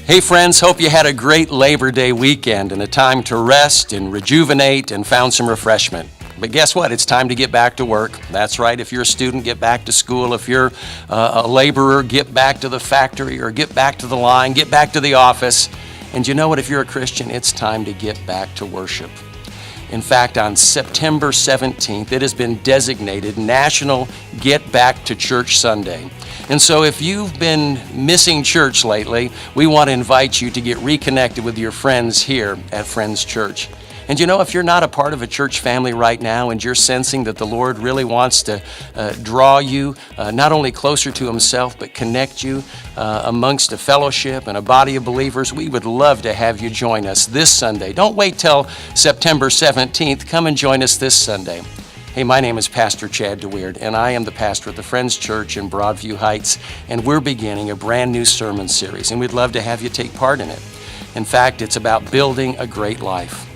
Hey friends, hope you had a great Labor Day weekend and a time to rest and rejuvenate and found some refreshment. But guess what? It's time to get back to work. That's right. If you're a student, get back to school. If you're a laborer, get back to the factory or get back to the line, get back to the office. And you know what? If you're a Christian, it's time to get back to worship. In fact, on September 17th, it has been designated National Get Back to Church Sunday. And so if you've been missing church lately, we want to invite you to get reconnected with your friends here at Friends Church. And you know, if you're not a part of a church family right now and you're sensing that the Lord really wants to draw you not only closer to Himself, but connect you amongst a fellowship and a body of believers, we would love to have you join us this Sunday. Don't wait till September 17th. Come and join us this Sunday. Hey, my name is Pastor Chad DeWeerd, and I am the pastor at the Friends Church in Broadview Heights, and we're beginning a brand new sermon series, and we'd love to have you take part in it. In fact, it's about building a great life.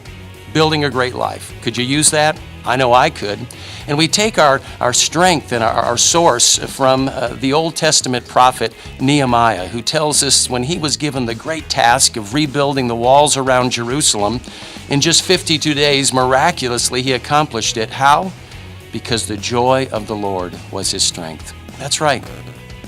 Building a great life. Could you use that? I know I could. And we take our strength and our source from the Old Testament prophet Nehemiah, who tells us when he was given the great task of rebuilding the walls around Jerusalem, in just 52 days, miraculously, he accomplished it. How? Because the joy of the Lord was his strength. That's right.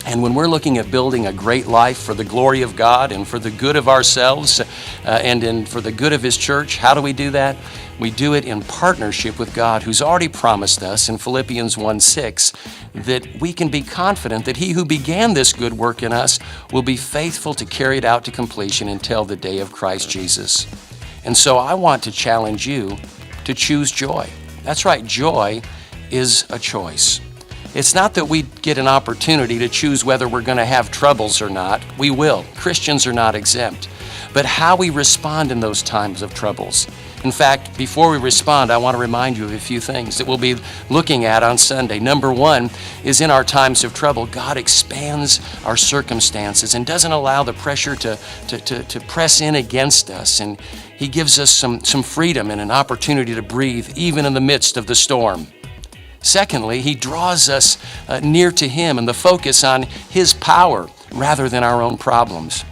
And when we're looking at building a great life for the glory of God and for the good of ourselves and for the good of His church, how do we do that? We do it in partnership with God, who's already promised us in Philippians 1:6 that we can be confident that He who began this good work in us will be faithful to carry it out to completion until the day of Christ Jesus. And so I want to challenge you to choose joy. That's right, joy is a choice. It's not that we get an opportunity to choose whether we're going to have troubles or not. We will. Christians are not exempt. But how we respond in those times of troubles. In fact, before we respond, I want to remind you of a few things that we'll be looking at on Sunday. Number one is in our times of trouble, God expands our circumstances and doesn't allow the pressure to press in against us. And He gives us some freedom and an opportunity to breathe even in the midst of the storm. Secondly, He draws us near to Him and the focus on His power rather than our own problems.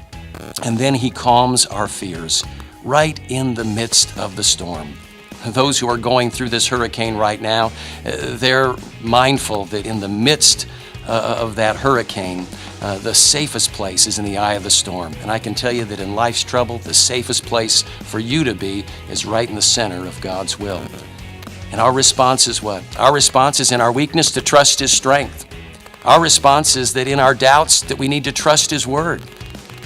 And then He calms our fears right in the midst of the storm. Those who are going through this hurricane right now, they're mindful that in the midst of that hurricane, the safest place is in the eye of the storm. And I can tell you that in life's trouble, the safest place for you to be is right in the center of God's will. And our response is what? Our response is in our weakness to trust His strength. Our response is that in our doubts that we need to trust His word.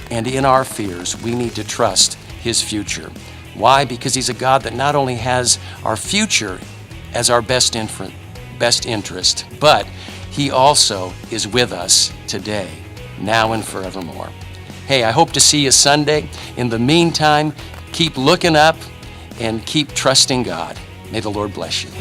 And in our fears, we need to trust His future. Why? Because He's a God that not only has our future as our best interest, but He also is with us today, now and forevermore. Hey, I hope to see you Sunday. In the meantime, keep looking up and keep trusting God. May the Lord bless you.